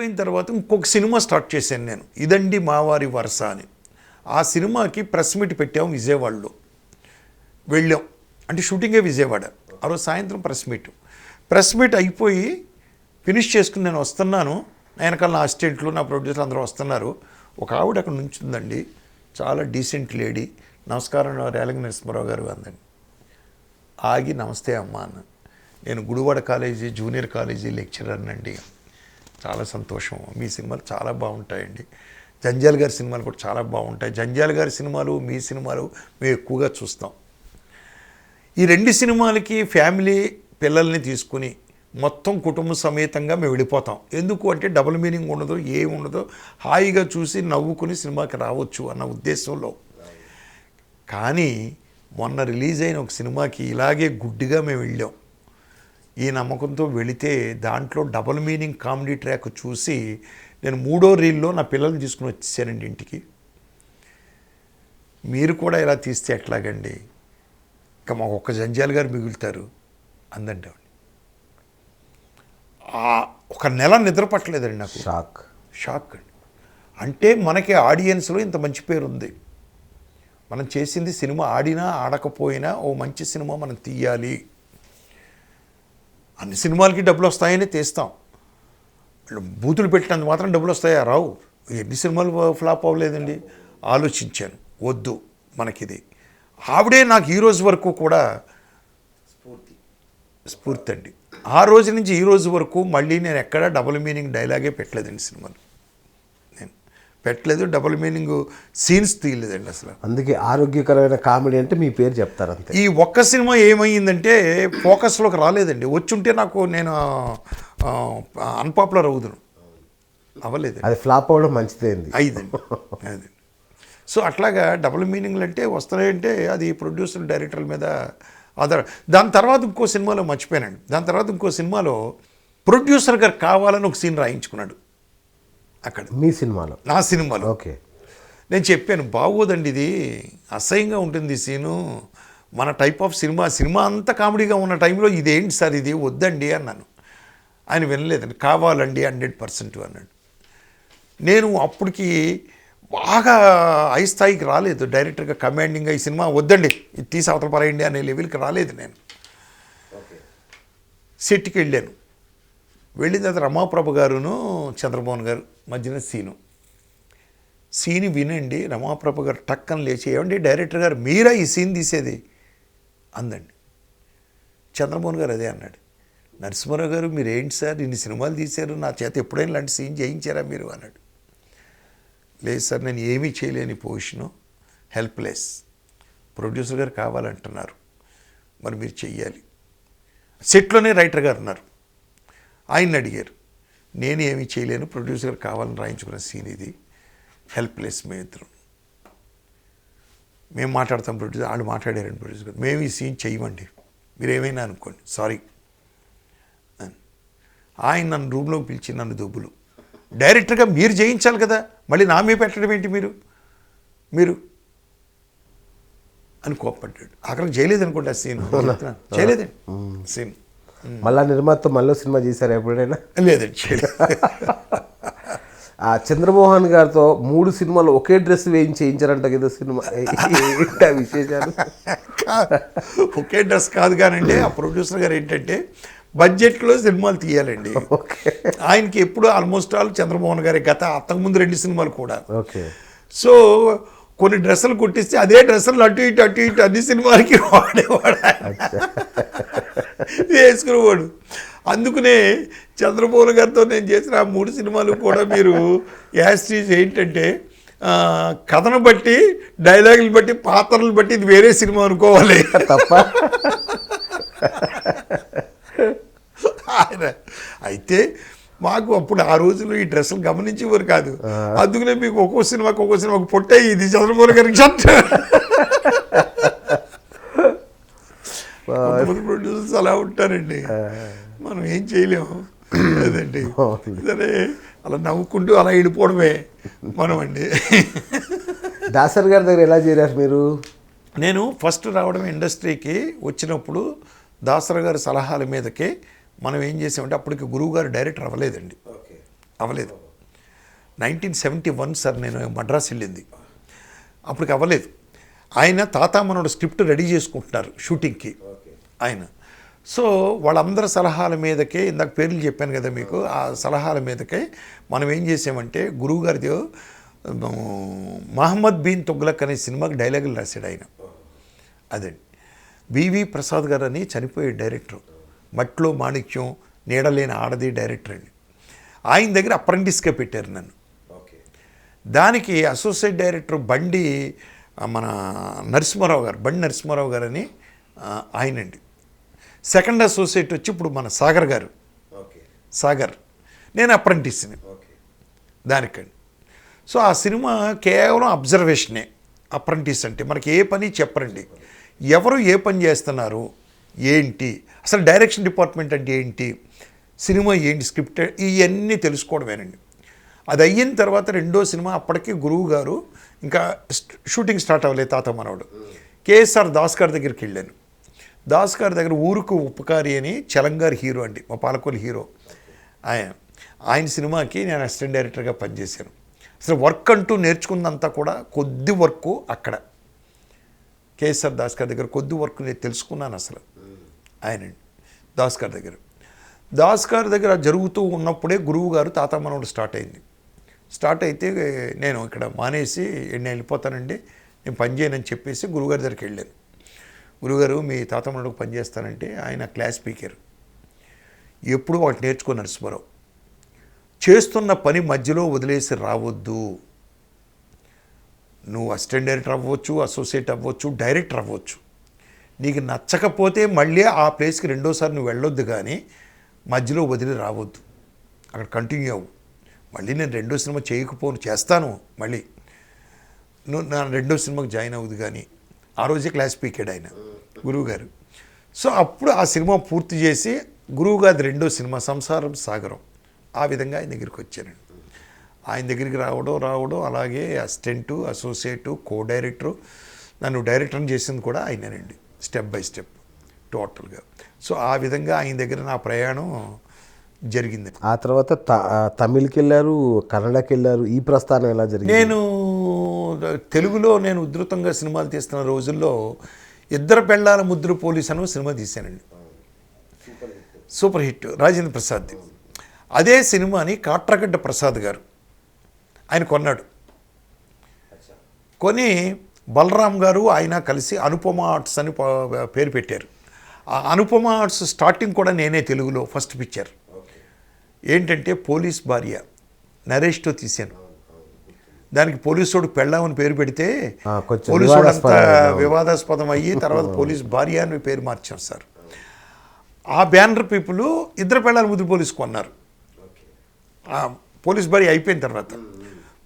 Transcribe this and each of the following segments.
అయిపోయిన తర్వాత ఇంకొక సినిమా స్టార్ట్ చేశాను నేను, ఇదండి మావారి వరుస అని. ఆ సినిమాకి ప్రెస్ మీట్ పెట్టాము విజయవాడలో. వెళ్ళాం, అంటే షూటింగే విజయవాడ. ఆ రోజు సాయంత్రం ప్రెస్ మీట్ అయిపోయి ఫినిష్ చేసుకుని నేను వస్తున్నాను. వెనకాల నా అసిస్టెంట్లు, నా ప్రొడ్యూసర్లు అందరూ వస్తున్నారు. ఒక ఆవిడ అక్కడ నుంచుందండి, చాలా డీసెంట్ లేడీ. నమస్కారం రేలంగి నరసింహారావు గారు అందండి. ఆగి నమస్తే అమ్మ అన్న. నేను Gudivada college junior college lecturer అండి. చాలా సంతోషం, మీ సినిమాలు చాలా బాగుంటాయండి. జంజాల్ గారి సినిమాలు కూడా చాలా బాగుంటాయి. జంజాల్ గారి సినిమాలు, మీ సినిమాలు మేము ఎక్కువగా చూస్తాం. ఈ 2 సినిమాలకి ఫ్యామిలీ పిల్లల్ని తీసుకుని మొత్తం కుటుంబ సమేతంగా మేము వెళ్ళిపోతాం. ఎందుకు అంటే డబుల్ మీనింగ్ ఉండదు, ఏమి ఉండదు, హాయిగా చూసి నవ్వుకుని సినిమాకి రావచ్చు అన్న ఉద్దేశంలో. కానీ మొన్న రిలీజ్ అయిన ఒక సినిమాకి ఇలాగే గుడ్డిగా మేము వెళ్ళాం. ఈ నమ్మకంతో వెళితే దాంట్లో డబుల్ మీనింగ్ కామెడీ ట్రాక్ చూసి నేను 3వ రీల్లో నా పిల్లల్ని తీసుకుని వచ్చేసానండి ఇంటికి. మీరు కూడా ఇలా తీస్తే ఎట్లాగండి, ఇంకా మాకు ఒక్క జంజాల్ గారు మిగులుతారు అందండి ఆవిడ. ఒక నెల నిద్ర పట్టలేదండి నాకు. షాక్ అండి. అంటే మనకి ఆడియన్స్లో ఇంత మంచి పేరు ఉంది. మనం చేసింది సినిమా ఆడినా ఆడకపోయినా ఓ మంచి సినిమా మనం తీయాలి. అన్ని సినిమాలకి డబ్బులు వస్తాయని తీస్తాం, బూతులు పెట్టినందుకు మాత్రం డబ్బులు వస్తాయా? రావు. ఎన్ని సినిమాలు ఫ్లాప్ అవ్వలేదండి. ఆలోచించాను, వద్దు మనకిది. ఆవిడే నాకు ఈ రోజు వరకు కూడా స్ఫూర్తి అండి. ఆ రోజు నుంచి ఈ రోజు వరకు మళ్ళీ నేను ఎక్కడా డబుల్ మీనింగ్ డైలాగే పెట్టలేదండి సినిమాలు. నేను పెట్టలేదు, డబుల్ మీనింగ్ సీన్స్ తీయలేదండి అసలు. అందుకే ఆరోగ్యకరమైన కామెడీ అంటే మీ పేరు చెప్తారు అంతే. ఈ ఒక్క సినిమా ఏమైందంటే ఫోకస్లోకి రాలేదండి. వచ్చుంటే నాకు నేను అన్పాపులర్ అవుదును, అవ్వలేదు. అది ఫ్లాప్ అవ్వడం మంచిదైంది. అయిందండి అది. సో అట్లాగా డబుల్ మీనింగ్లు అంటే వస్తున్నాయంటే అది ప్రొడ్యూసర్ డైరెక్టర్ల మీద ఆధార. దాని తర్వాత ఇంకో సినిమాలో మర్చిపోయానండి. దాని తర్వాత ఇంకో సినిమాలో ప్రొడ్యూసర్ గారు కావాలని ఒక సీన్ రాయించుకున్నాడు అక్కడ. మీ సినిమాలో? నా సినిమాలో. ఓకే. నేను చెప్పాను, బాగోదండి ఇది, అసహ్యంగా ఉంటుంది ఈ సీను, మన టైప్ ఆఫ్ సినిమా అంతా కామెడీగా ఉన్న టైంలో ఇదేంటి సార్ ఇది, వద్దండి అన్నాను. ఆయన వినలేదండి, కావాలండి 100% అన్నాడు. నేను అప్పటికి బాగా హై స్థాయికి రాలేదు, డైరెక్టర్గా కమాండింగ్గా ఈ సినిమా వద్దండి, ఇది తీసి అవతల పరేయండి అనే లెవెల్కి రాలేదు నేను. సెట్కి వెళ్ళాను. వెళ్ళిన తర్వాత రమాప్రభ గారును చంద్రమోహన్ గారు మధ్యన సీన్ వినండి. రమాప్రభ గారు టక్కన లేచి, ఏమండి డైరెక్టర్ గారు మీరా ఈ సీన్ తీసేది అందండి. చంద్రమోహన్ గారు అదే అన్నాడు, నరసింహారావు గారు మీరు ఏంటి సార్ ఇన్ని సినిమాలు తీశారు, నా చేత ఎప్పుడైనా ఇలాంటి సీన్ చేయించారా మీరు అన్నాడు. లేదు సార్, నేను ఏమీ చేయలేని పొజిషను, హెల్ప్లెస్, ప్రొడ్యూసర్ గారు కావాలంటున్నారు, మరి మీరు చెయ్యాలి. సెట్లోనే రైటర్ గారు ఉన్నారు, ఆయన్ని అడిగారు, నేను ఏమీ చేయలేను, ప్రొడ్యూసర్ గారు కావాలని రాయించుకున్న సీన్ ఇది, హెల్ప్లెస్ మేమిద్దరం, మేము మాట్లాడతాం ప్రొడ్యూసర్, వాళ్ళు మాట్లాడారండి ప్రొడ్యూసర్ గారు, మేము ఈ సీన్ చేయమండి, మీరు ఏమైనా అనుకోండి, సారీ. ఆయన నన్ను రూమ్లోకి పిలిచి నన్ను దొబ్బులు, డైరెక్టర్గా మీరు చేయించాలి కదా, మళ్ళీ నా మీద పెట్టడం ఏంటి మీరు అని కోప్పడ్డాడు. అక్కడికి చేయలేదు అనుకోండి ఆ సీన్, చేయలేదండి సీన్. మళ్ళా నిర్మాతతో మళ్ళీ సినిమా చేశారు ఎప్పుడైనా? లేదండి, చేయలేదు. ఆ చంద్రమోహన్ గారితో 3 సినిమాలు ఒకే డ్రెస్ చేయించారంట కదా సినిమా, విశేషాలు? ఒకే డ్రెస్ కాదు కానండి, ఆ ప్రొడ్యూసర్ గారు ఏంటంటే బడ్జెట్లో సినిమాలు తీయాలండి. ఆయనకి ఎప్పుడు ఆల్మోస్ట్ ఆల్ చంద్రమోహన్ గారి గత అంతకుముందు 2 సినిమాలు కూడా. సో కొన్ని డ్రెస్సులు కుట్టిస్తే అదే డ్రెస్సులు అటు ఇటు అన్ని సినిమాలకి వాడేవాడు, వేసుకునేవాడు. అందుకనే చంద్రమోహన్ గారితో నేను చేసిన ఆ 3 సినిమాలు కూడా మీరు యాస్ట్రీజ్ ఏంటంటే కథను బట్టి, డైలాగులు బట్టి, పాత్రలు బట్టి ఇది వేరే సినిమా అనుకోవాలి తప్ప. ఆయన అయితే మాకు అప్పుడు ఆ రోజుల్లో ఈ డ్రెస్సులు గమనించేవారు కాదు. అందుకనే మీకు ఒక్కో సినిమాకి పొట్టే ఇది చంద్రమోహన్ గారికి షర్ట్. కొంతమంది ప్రొడ్యూసర్స్ అలా ఉంటారండి, మనం ఏం చేయలేము అదండి. సరే అలా నవ్వుకుంటూ అలా వెళ్ళిపోవడమే మనం అండి. దాసర్ గారి దగ్గర ఎలా చేరారు మీరు? నేను ఫస్ట్ రావడం ఇండస్ట్రీకి వచ్చినప్పుడు దాసర్ గారి సలహాల మీదకే మనం ఏం చేసామంటే, అప్పటికి గురువు గారు డైరెక్టర్ అవ్వలేదండి, అవ్వలేదు. 1971 సార్ నేను మద్రాస్ వెళ్ళింది, అప్పటికి అవ్వలేదు. ఆయన తాతామనుడు స్క్రిప్ట్ రెడీ చేసుకుంటున్నారు షూటింగ్కి ఆయన. సో వాళ్ళందరి సలహాల మీదకే, ఇందాక పేర్లు చెప్పాను కదా మీకు, ఆ సలహాల మీదకే మనం ఏం చేసామంటే గురువుగారిది మహమ్మద్ బిన్ తుగ్లక్ అనే సినిమాకి డైలాగులు రాశాడు ఆయన. అదండి వివి ప్రసాద్ గారు అని చనిపోయే డైరెక్టర్, మట్లో మాణిక్యం, నీడలేని ఆడది డైరెక్టర్ అండి. ఆయన దగ్గర అప్రెంటిస్గా పెట్టారు నన్ను. దానికి అసోసియేట్ డైరెక్టర్ బండి మన నరసింహారావు గారు, బండి నరసింహారావు గారు అని ఆయనండి. సెకండ్ అసోసియేట్ వచ్చి ఇప్పుడు మన సాగర్ గారు, సాగర్. నేను అప్రెంటిస్ని దానికండి. సో ఆ సినిమా కేవలం అబ్జర్వేషనే. అప్రెంటిస్ అంటే మనకి ఏ పని చెప్పరండి, ఎవరు ఏ పని చేస్తున్నారు ఏంటి, అసలు డైరెక్షన్ డిపార్ట్మెంట్ అంటే ఏంటి, సినిమా ఏంటి, స్క్రిప్ట్, ఇవన్నీ తెలుసుకోవడమేనండి. అది అయిన తర్వాత రెండో సినిమా, అప్పటికి గురువు గారు ఇంకా షూటింగ్ స్టార్ట్ అవ్వలేదు తాత మనవడు. కేఎస్ఆర్ దాస్ గారి దగ్గరికి వెళ్ళాను. దాస్ గారి దగ్గర ఊరుకు ఉపకారి అని చలంగారు హీరో అండి, మా పాలకొల్లు హీరో. ఆయన సినిమాకి నేను అసిస్టెంట్ డైరెక్టర్గా పనిచేశాను. అసలు వర్క్ అంటూ నేర్చుకున్నంతా కూడా కొద్ది వర్క్ అక్కడ కేఎస్ఆర్ దాస్ గారి దగ్గర కొద్ది వర్క్ నేను తెలుసుకున్నాను అసలు. ఆయనండి దాస్ గారి దగ్గర. దాస్ గారి దగ్గర జరుగుతూ ఉన్నప్పుడే గురువు గారు తాత మనవడు స్టార్ట్ అయింది. స్టార్ట్ అయితే నేను ఇక్కడ మానేసి నేను వెళ్ళిపోతానండి, నేను పని చేయనని చెప్పేసి గురువుగారి దగ్గరికి వెళ్ళాను. గురుగారు మీ తాత మనవడికి పని చేస్తానంటే ఆయన క్లాస్ స్పీకర్, ఎప్పుడు ఒకటి నేర్చుకో నరసింహారావు, చేస్తున్న పని మధ్యలో వదిలేసి రావద్దు. నువ్వు అసిస్టెంట్ డైరెక్టర్ అవ్వచ్చు, అసోసియేట్ అవ్వచ్చు, డైరెక్టర్ అవ్వచ్చు. నీకు నచ్చకపోతే మళ్ళీ ఆ ప్లేస్కి రెండోసారి నువ్వు వెళ్ళొద్దు, కానీ మధ్యలో వదిలి రావద్దు, అక్కడ కంటిన్యూ అవ్వు. మళ్ళీ నేను రెండో సినిమా చేయకపోను, చేస్తాను మళ్ళీ, నువ్వు నా రెండో సినిమాకి జాయిన్ అవ్వదు కానీ. ఆ రోజే క్లాస్ స్పీకర్ ఆయన గురువుగారు. సో అప్పుడు ఆ సినిమా పూర్తి చేసి గురువుగారి రెండో సినిమా సంసారం సాగరం, ఆ విధంగా ఆయన దగ్గరికి వచ్చానండి. ఆయన దగ్గరికి రావడం అలాగే అసిస్టెంటు, అసోసియేటు, కో డైరెక్టరు, నన్ను డైరెక్టర్ని చేసింది కూడా ఆయనేనండి, స్టెప్ బై స్టెప్ టోటల్గా. సో ఆ విధంగా ఆయన దగ్గర నా ప్రయాణం జరిగింది. ఆ తర్వాత తమిళ్కి వెళ్ళారు, కన్నడకి వెళ్ళారు. ఈ ప్రస్థానం ఎలా జరిగింది? నేను తెలుగులో నేను ఉధృతంగా సినిమాలు తీస్తున్న రోజుల్లో ఇద్దరు పెళ్ళాల ముద్ర పోలీస్ అని సినిమా తీశానండి, సూపర్ హిట్, రాజేంద్ర ప్రసాద్. అదే సినిమాని కాట్రగడ్డ ప్రసాద్ గారు ఆయన కొన్నాడు. కొని బలరాం గారు ఆయన కలిసి అనుపమ ఆర్ట్స్ అని పేరు పెట్టారు. ఆ అనుపమ ఆర్ట్స్ స్టార్టింగ్ కూడా నేనే తెలుగులో ఫస్ట్ పిక్చర్. ఏంటంటే పోలీస్ భార్య, నరేష్తో తీశాను. దానికి పోలీసుడు పెళ్ళామని పేరు పెడితే పోలీసుడు అంతా వివాదాస్పదం అయ్యి తర్వాత పోలీస్ భార్య అని పేరు మార్చాం సార్. ఆ బ్యానర్ పీపుల్ ఇద్దరు పెళ్ళాల ముద్దు పోలీసు కొన్నారు. పోలీస్ భార్య అయిపోయిన తర్వాత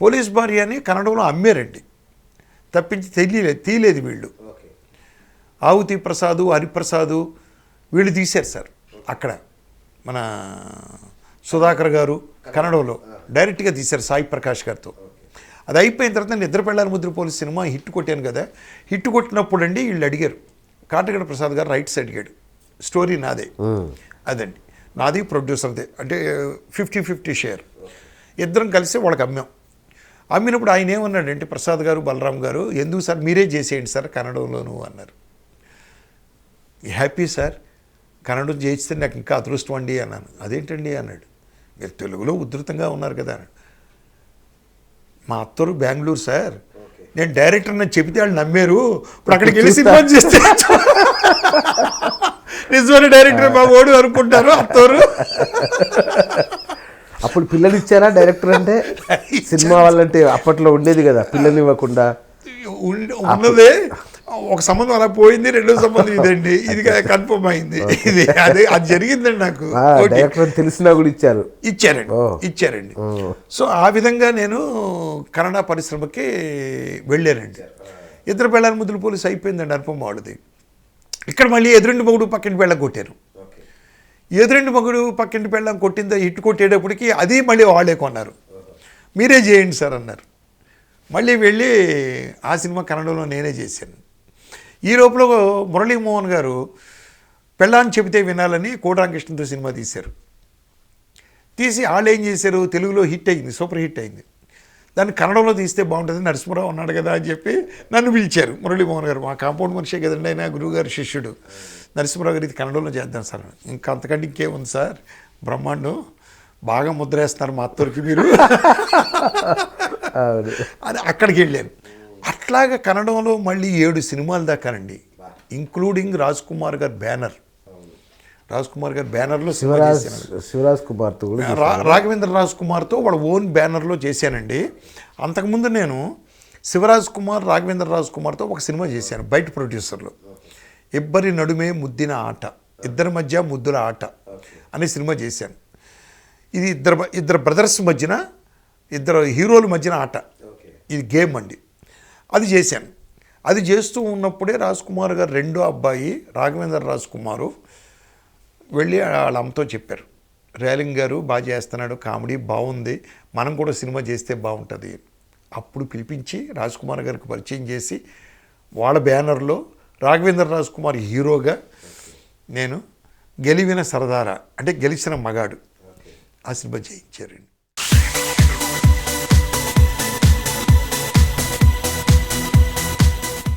పోలీస్ భార్య అని కన్నడంలో అమ్మారండి, తప్పించి తీయలేదు వీళ్ళు. ఆవుతి ప్రసాదు, హరిప్రసాదు వీళ్ళు తీశారు సార్. అక్కడ మన సుధాకర్ గారు కన్నడంలో డైరెక్ట్గా తీశారు సాయి ప్రకాష్ గారితో. అది అయిపోయిన తర్వాత నేను ఇద్దరు పెళ్ళాల ముద్ర పోలీస్ సినిమా హిట్ కొట్టాను కదా. హిట్ కొట్టినప్పుడు అండి వీళ్ళు అడిగారు, కాటగడ ప్రసాద్ గారు రైట్స్ అడిగాడు, స్టోరీ నాదే, అదండి నాది ప్రొడ్యూసర్దే, అంటే 50-50 షేర్. ఇద్దరం కలిసి వాళ్ళకి అమ్మాం. అమ్మినప్పుడు ఆయన ఏమన్నాడంటే ప్రసాద్ గారు, బలరాం గారు, ఎందుకు సార్ మీరే చేసేయండి సార్ కన్నడంలోను అన్నారు. హ్యాపీ సార్, కన్నడం చేయిస్తే నాకు ఇంకా అదృష్టం అండి అన్నాను. అదేంటండి అన్నాడు, మీరు తెలుగులో ఉధృతంగా ఉన్నారు కదా అన్నాడు. మా అత్తరు బెంగళూరు సార్, నేను డైరెక్టర్ అని చెబితే వాళ్ళు నమ్మారు, ఇప్పుడు అక్కడికి వెళ్ళి సినిమా చేస్తే నిజమైన డైరెక్టర్ మా ఓడు అనుకుంటారు అత్తరు. అప్పుడు పిల్లలు ఇచ్చారా డైరెక్టర్ అంటే? సినిమా వాళ్ళంటే అప్పట్లో ఉండేది కదా పిల్లలు ఇవ్వకుండా. ఉన్నదే ఒక సంబంధం అలా పోయింది, రెండో సంబంధం ఇదండి, ఇది కన్ఫర్మ్ అయింది. ఇది అదే అది జరిగిందండి. నాకు డైరెక్టర్ తెలిసినా కూడా ఇచ్చారండి. సో ఆ విధంగా నేను కన్నడ పరిశ్రమకి వెళ్ళానండి. ఇద్దరు పెళ్ళాల ముద్దుల పోలీసు అయిపోయిందండి అనుపమ వాళ్ళది. ఇక్కడ మళ్ళీ ఎదురింటి మగుడు పక్కింటి పెళ్ళం కొట్టారు. ఎదురింటి మగుడు పక్కింటి పెళ్ళం కొట్టిందో హిట్ కొట్టేటప్పటికి అది మళ్ళీ వాళ్ళే కొన్నారు. మీరే చేయండి సార్ అన్నారు. మళ్ళీ వెళ్ళి ఆ సినిమా కన్నడలో నేనే చేశాను. ఈ లోపల మురళీమోహన్ గారు పెళ్ళాన్ని చెబితే వినాలని కోటరామకృష్ణతో సినిమా తీశారు. తీసి వాళ్ళు ఏం చేశారు, తెలుగులో హిట్ అయింది, సూపర్ హిట్ అయింది. దాన్ని కన్నడంలో తీస్తే బాగుంటుంది, నరసింహరావు ఉన్నాడు కదా అని చెప్పి నన్ను పిలిచారు. మురళీమోహన్ గారు మా కాంపౌండ్ మనిషే కదండి, ఆయన గురువుగారు శిష్యుడు. నరసింహరావు గారు ఇది కన్నడంలో చేద్దాం సార్. ఇంకా అంతకంటే ఇంకేముంది సార్, బ్రహ్మాండం, బాగా ముద్రేస్తున్నారు మా అత్తూరికి మీరు అని అక్కడికి వెళ్ళాను. అట్లాగా కన్నడంలో మళ్ళీ 7 సినిమాలు దాకానండి, ఇంక్లూడింగ్ రాజ్ కుమార్ గారి బ్యానర్. రాజ్ కుమార్ గారి బ్యానర్లో శివరాజ్ కుమార్తో కూడా రాఘవేంద్ర రాజ్ కుమార్తో వాళ్ళ ఓన్ బ్యానర్లో చేశానండి. అంతకుముందు నేను శివరాజ్ కుమార్, రాఘవేంద్ర రాజ్ కుమార్తో ఒక సినిమా చేశాను బయట ప్రొడ్యూసర్లో. ఇబ్బరి నడుమే ముద్దిన ఆట, ఇద్దరి మధ్య ముద్దుల ఆట అనే సినిమా చేశాను. ఇది ఇద్దరు బ్రదర్స్ మధ్యన, ఇద్దరు హీరోల మధ్యన ఆట, ఇది గేమ్ అండి. అది చేశాను. అది చేస్తూ ఉన్నప్పుడే రాజ్ కుమార్ గారు రెండో అబ్బాయి రాఘవేంద్ర రాజ్ కుమారు వెళ్ళి వాళ్ళ అమ్మతో చెప్పారు, రేలింగ్ గారు బాగా చేస్తున్నాడు, కామెడీ బాగుంది, మనం కూడా సినిమా చేస్తే బాగుంటుంది. అప్పుడు పిలిపించి రాజ్ కుమార్ గారికి పరిచయం చేసి వాళ్ళ బ్యానర్లో రాఘవేంద్ర రాజ్ కుమార్ హీరోగా నేను గెలివిన సరదారా అంటే గెలిచిన మగాడు ఆ సినిమా చేయించారండి.